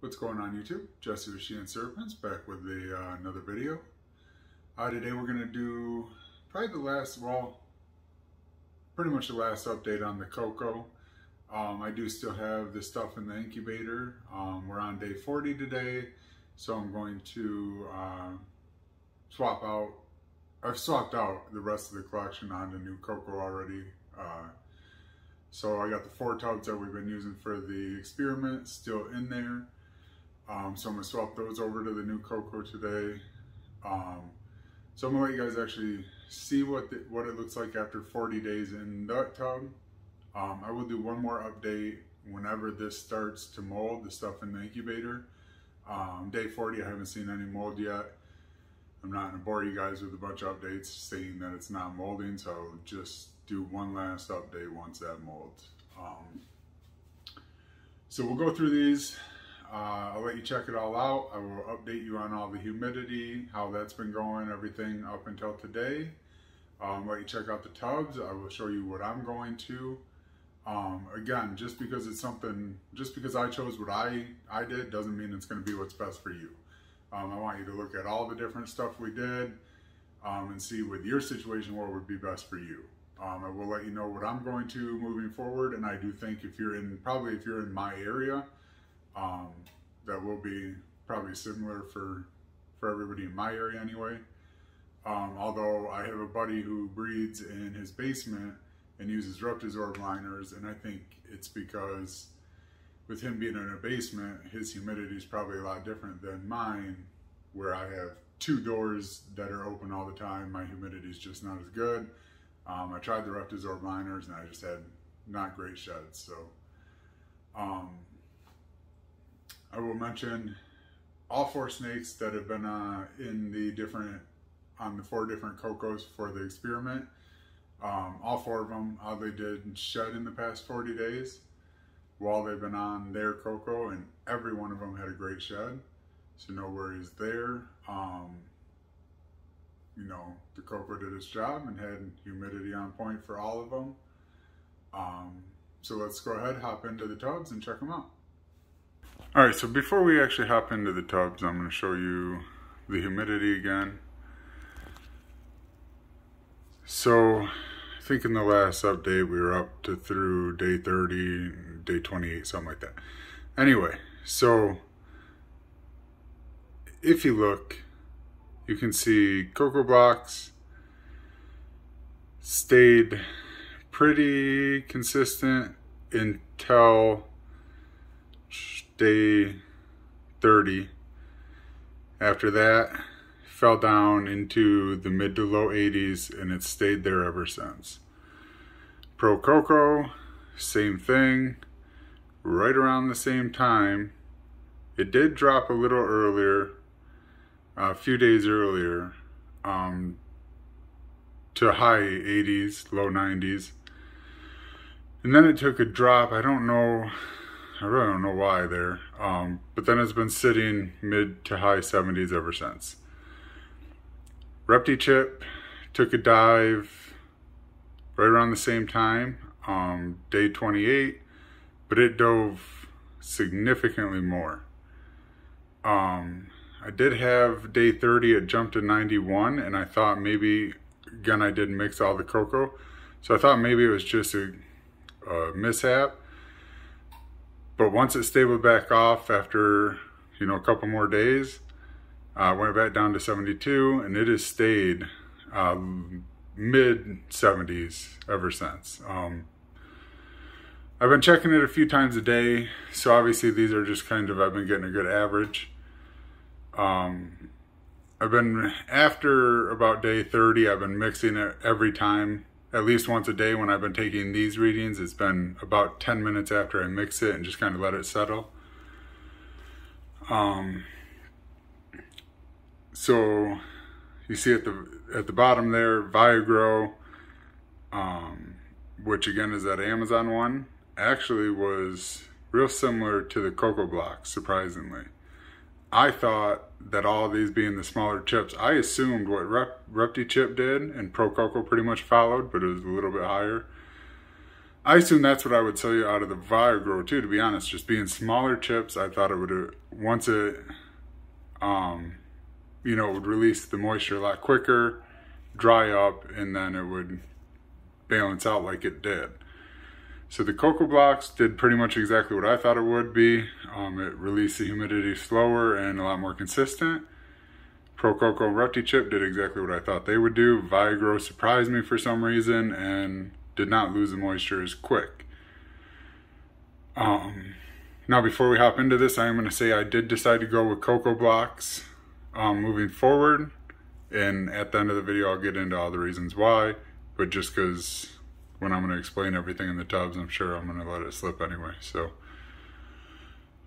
What's going on YouTube? Jesse with She and Serpents back with another video. Today we're going to do probably pretty much the last update on the Coco. I do still have this stuff in the incubator. We're on day 40 today, so I'm going to swap out. I've swapped out the rest of the collection on the new Coco already. So I got the 4 tubs that we've been using for the experiment still in there. So I'm gonna swap those over to the new Coco today. So I'm gonna let you guys actually see what it looks like after 40 days in that tub. I will do one more update whenever this starts to mold, the stuff in the incubator. Day 40, I haven't seen any mold yet. I'm not gonna bore you guys with a bunch of updates saying that it's not molding, so I'll just do one last update once that molds. So we'll go through these. I'll let you check it all out. I will update you on all the humidity, how that's been going, everything up until today. Let you check out the tubs. I will show you what I'm going to. Again, just because I chose what I did doesn't mean it's going to be what's best for you. I want you to look at all the different stuff we did and see with your situation what would be best for you. I will let you know what I'm going to moving forward, and I do think if you're in my area, that will be probably similar for everybody in my area anyway. Although I have a buddy who breeds in his basement and uses Reptisorb liners, and I think it's because with him being in a basement, his humidity is probably a lot different than mine, where I have 2 doors that are open all the time. My humidity is just not as good. I tried the Reptisorb liners and I just had not great sheds. So I will mention all 4 snakes that have been on the 4 different Cocos for the experiment. All 4 of them, they did shed in the past 40 days while they've been on their Coco, and every one of them had a great shed. So no worries there. You know, the Coco did its job and had humidity on point for all of them. So let's go ahead, hop into the tubs and check them out. All right, so before we actually hop into the tubs, I'm going to show you the humidity again. So I think in the last update we were up to through day 30, day 28, something like that. Anyway, so if you look, you can see Coco blocks stayed pretty consistent until day 30. After that, fell down into the mid to low 80s, and it's stayed there ever since. Pro Coco, same thing, right around the same time. It did drop a little earlier, a few days earlier, to high 80s, low 90s. And then it took a drop. I really don't know why there. But then it's been sitting mid to high 70s ever since. Repti-Chip took a dive right around the same time, day 28, but it dove significantly more. I did have day 30, it jumped to 91, and I thought maybe, again, I did mix all the Coco, so I thought maybe it was just a mishap. But once it stabilized back off after, you know, a couple more days, went back down to 72, and it has stayed mid 70s ever since. I've been checking it a few times a day, so obviously these are just I've been getting a good average. I've been, after about day 30, I've been mixing it every time, at least once a day when I've been taking these readings. It's been about 10 minutes after I mix it and just kind of let it settle. So you see at the bottom there, Viagrow, which again is that Amazon one, actually was real similar to the Coco blocks, surprisingly. I thought that all these being the smaller chips, I assumed what Repti-Chip did and Pro Coco pretty much followed, but it was a little bit higher. I assume that's what I would tell you out of the Viagrow too, to be honest. Just being smaller chips, I thought it would, once it, you know, it would release the moisture a lot quicker, dry up, and then it would balance out like it did. So the Coco blocks did pretty much exactly what I thought it would be. It released the humidity slower and a lot more consistent. Pro Coco Repti chip did exactly what I thought they would do. Viagrow surprised me for some reason and did not lose the moisture as quick. Now before we hop into this, I am going to say I did decide to go with Coco blocks moving forward, and at the end of the video I'll get into all the reasons why, but just because when I'm going to explain everything in the tubs, I'm sure I'm going to let it slip anyway. So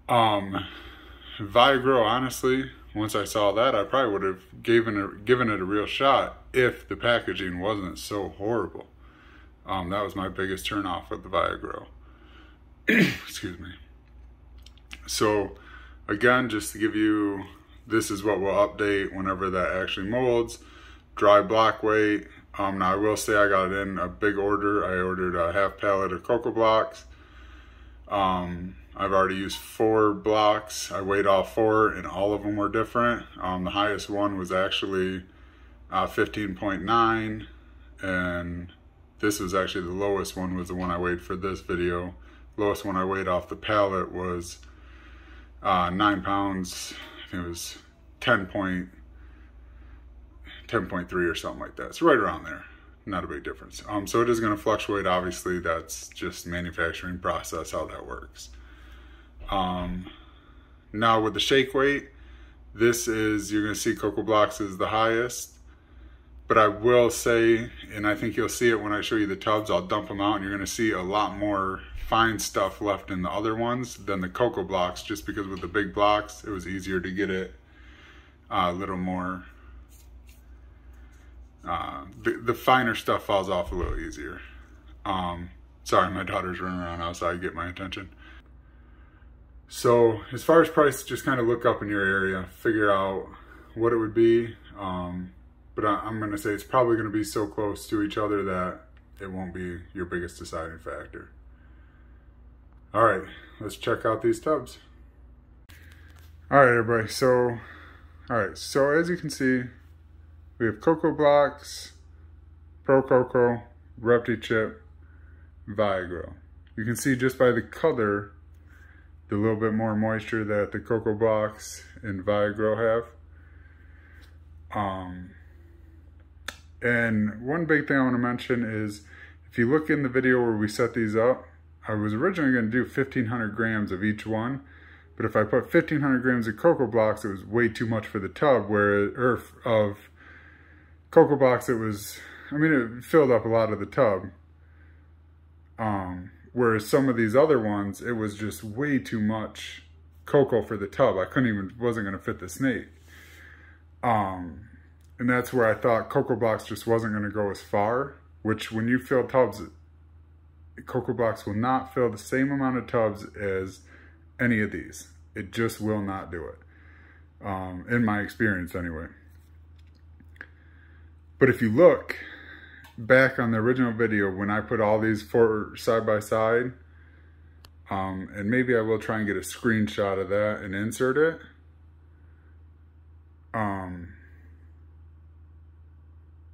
Viagrow, honestly, once I saw that, I probably would have given it a real shot if the packaging wasn't so horrible. That was my biggest turn off with the Viagrow. Excuse me. So again, just to give you, this is what we'll update whenever that actually molds. Dry block weight. Now I will say I got it in a big order. I ordered a half pallet of Coco blocks. I've already used 4 blocks. I weighed all 4 and all of them were different. The highest one was actually 15.9, and this was actually the lowest one, was the one I weighed for this video. Lowest one I weighed off the pallet was 9 pounds. I think it was 10.3 or something like that. It's right around there. Not a big difference. So it is going to fluctuate. Obviously, that's just manufacturing process, how that works. Now with the shake weight, this is, you're going to see Coco blocks is the highest. But I will say, and I think you'll see it when I show you the tubs, I'll dump them out and you're going to see a lot more fine stuff left in the other ones than the Coco blocks, just because with the big blocks, it was easier to get it a little more, the finer stuff falls off a little easier. Sorry, my daughter's running around outside, get my attention. So as far as price, just kind of look up in your area, figure out what it would be. But I'm going to say it's probably going to be so close to each other that it won't be your biggest deciding factor. All right, let's check out these tubs. All right, everybody. So as you can see, we have Coco blocks, Pro Coco, Repti chip, Viagrow. You can see just by the color, the little bit more moisture that the Coco blocks and Viagrow have. And one big thing I want to mention is, if you look in the video where we set these up, I was originally going to do 1,500 grams of each one, but if I put 1,500 grams of Coco blocks, it was way too much for the tub, or of Coco blocks, it was, I mean, it filled up a lot of the tub. Whereas some of these other ones, it was just way too much cocoa for the tub. I wasn't going to fit the snake. And that's where I thought Coco blocks just wasn't going to go as far, which when you fill tubs, Coco blocks will not fill the same amount of tubs as any of these. It just will not do it, in my experience anyway. But if you look back on the original video, when I put all these 4 side by side, and maybe I will try and get a screenshot of that and insert it.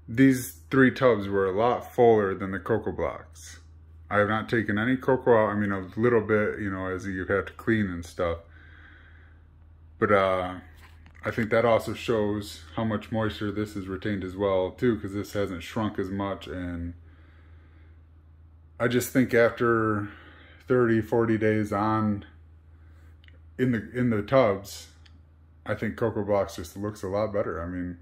These 3 tubs were a lot fuller than the Coco blocks. I have not taken any cocoa out. I mean, a little bit, you know, as you have to clean and stuff. But I think that also shows how much moisture this has retained as well, too, because this hasn't shrunk as much. And I just think after 30, 40 days on in the tubs, I think Coco blocks just looks a lot better. I mean,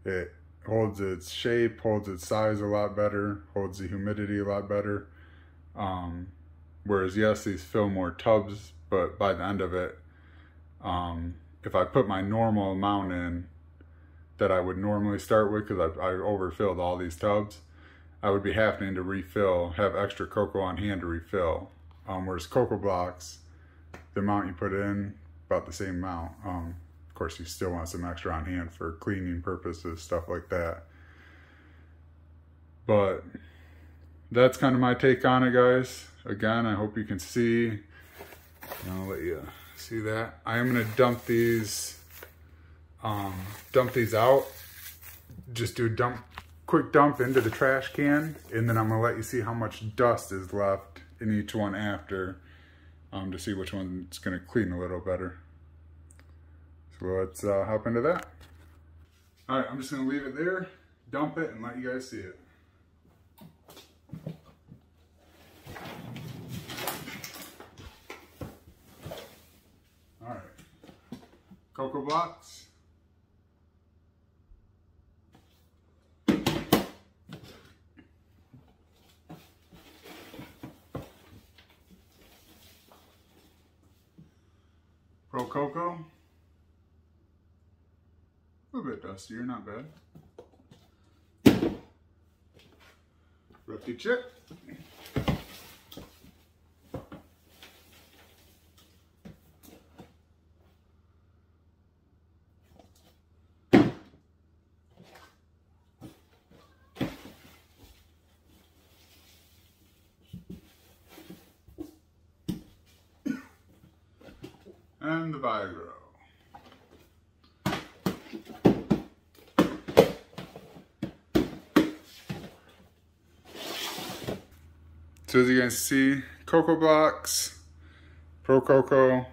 it holds its shape, holds its size a lot better, holds the humidity a lot better. Whereas yes, these fill more tubs, but by the end of it, if I put my normal amount in that I would normally start with, because I overfilled all these tubs, I would be having to refill, have extra cocoa on hand to refill. Whereas Coco blocks, the amount you put in, about the same amount. Of course, you still want some extra on hand for cleaning purposes, stuff like that. But that's kind of my take on it, guys. Again, I hope you can see. I'll let you see that. I am gonna dump these out. Just do a quick dump into the trash can, and then I'm gonna let you see how much dust is left in each one after, to see which one's gonna clean a little better. So let's hop into that. All right, I'm just gonna leave it there, dump it, and let you guys see it. All right, Coco blocks. Pro Coco. A little bit dustier, not bad. Rookie chip. And the Vigro. So as you guys see, Coco blocks, Pro Coco,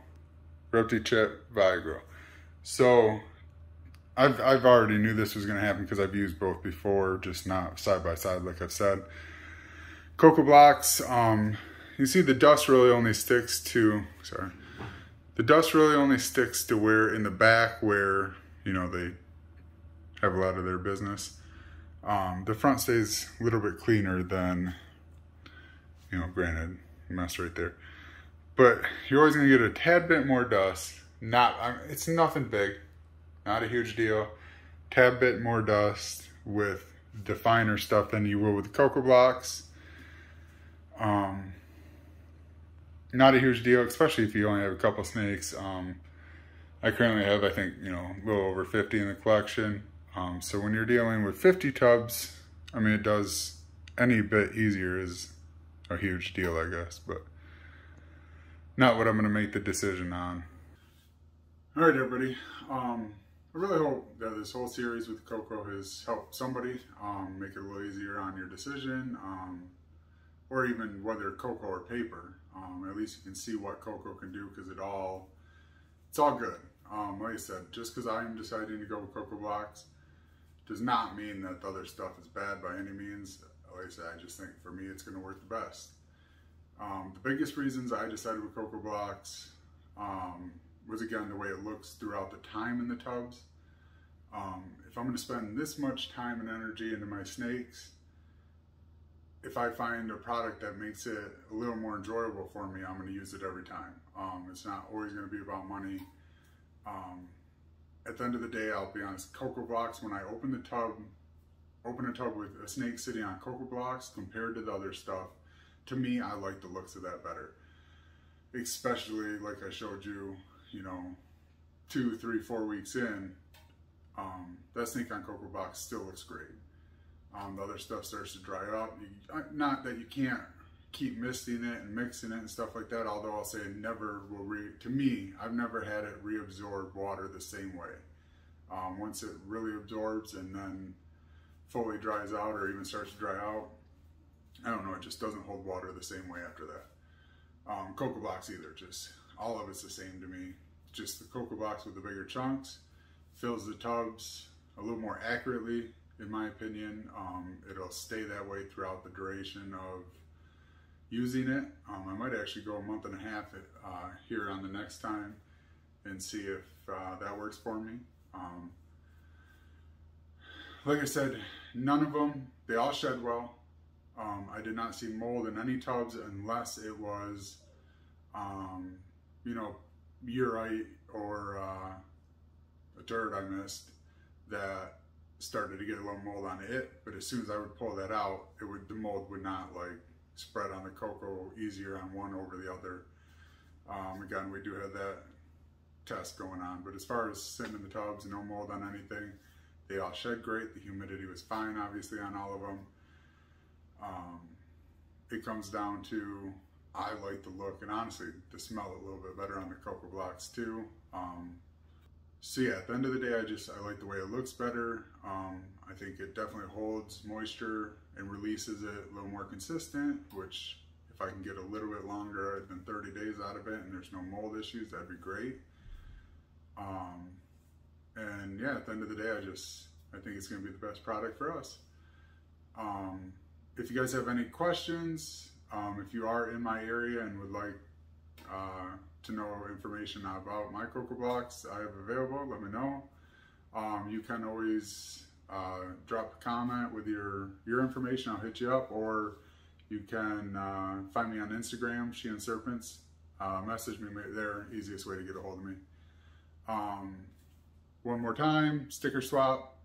Rupty chip, Vigro. So I've already knew this was going to happen because I've used both before, just not side by side like I've said. Coco blocks, you see the dust really only sticks to, the dust really only sticks to where in the back where, you know, they have a lot of their business. The front stays a little bit cleaner than, you know, granted, mess right there. But you're always gonna get a tad bit more dust. It's nothing big, not a huge deal. Tad bit more dust with the finer stuff than you will with the Coco blocks. Not a huge deal, especially if you only have a couple snakes. I currently have, I think, you know, a little over 50 in the collection. So when you're dealing with 50 tubs, I mean, it does any bit easier is a huge deal, I guess, but not what I'm going to make the decision on. All right, everybody. I really hope that this whole series with Coco has helped somebody make it a little easier on your decision, or even whether Coco or paper. At least you can see what Coco can do, because it's all good. Like I said, just because I'm deciding to go with Coco blocks does not mean that the other stuff is bad by any means. Like I said, I just think for me it's going to work the best. The biggest reasons I decided with Coco blocks was, again, the way it looks throughout the time in the tubs. If I'm going to spend this much time and energy into my snakes, if I find a product that makes it a little more enjoyable for me, I'm going to use it every time. It's not always going to be about money. At the end of the day, I'll be honest, Coco blocks, when I open a tub with a snake sitting on Coco blocks compared to the other stuff, to me, I like the looks of that better. Especially like I showed you, you know, 2, 3, 4 weeks in, that snake on Coco blocks still looks great. The other stuff starts to dry up. Not that you can't keep misting it and mixing it and stuff like that, although I'll say it never will to me, I've never had it reabsorb water the same way. Once it really absorbs and then fully dries out or even starts to dry out, I don't know, it just doesn't hold water the same way after that. Coco blocks either, just all of it's the same to me. Just the Coco blocks with the bigger chunks, fills the tubs a little more accurately, in my opinion. It'll stay that way throughout the duration of using it. I might actually go a month and a half here on the next time and see if that works for me. Like I said, none of them, they all shed well. I did not see mold in any tubs unless it was, you know, urite or a dirt I missed that started to get a little mold on it. But as soon as I would pull that out, the mold would not like spread on the Coco easier on one over the other. Again, we do have that test going on, but as far as sitting in the tubs, no mold on anything. They all shed great. The humidity was fine, obviously, on all of them. it comes down to, I like the look and honestly the smell a little bit better on the Coco blocks too. So yeah, at the end of the day, I like the way it looks better. I think it definitely holds moisture and releases it a little more consistent, which if I can get a little bit longer than 30 days out of it and there's no mold issues, that'd be great. And yeah, at the end of the day, I think it's gonna be the best product for us. If you guys have any questions, if you are in my area and would like to know information about my Coco blocks I have available, let me know. You can always drop a comment with your information, I'll hit you up, or you can find me on Instagram, She and Serpents. Message me there, easiest way to get a hold of me. One more time, sticker swap,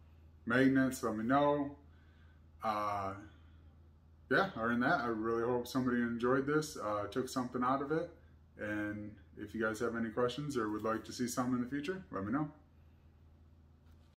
magnets, let me know. Yeah, other than that, I really hope somebody enjoyed this, took something out of it. And if you guys have any questions or would like to see something in the future, let me know.